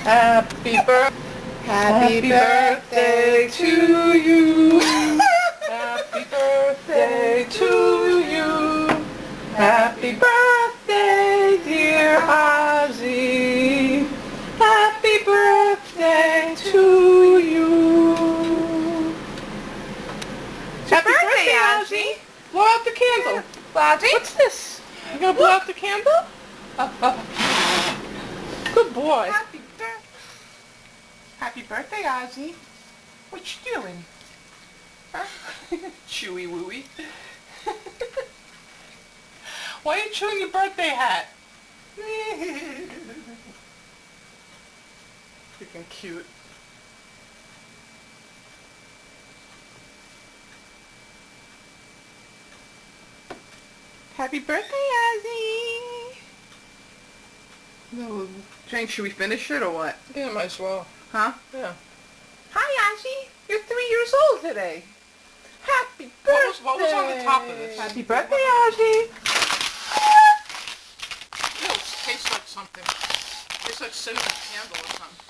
Happy birthday. Happy birthday to you. Happy birthday to you. Happy birthday, dear Ozzy. Happy birthday to you. Happy birthday, Ozzy. Blow out the candle. Ozzy? What's this? You gonna blow out the candle? Good boy. Happy birthday, Ozzy. What you doing? Huh? Chewy wooey. Why are you chewing your birthday hat? Freaking cute. Happy birthday, Ozzy. No, Jane, should we finish it or what? Yeah, might as well. Huh? Yeah. Hi, Ozzy. You're 3 years old today. Happy birthday. What was on the top of this? Happy birthday, Ozzy. Ew, it tastes like something. It tastes like cinnamon candle or something.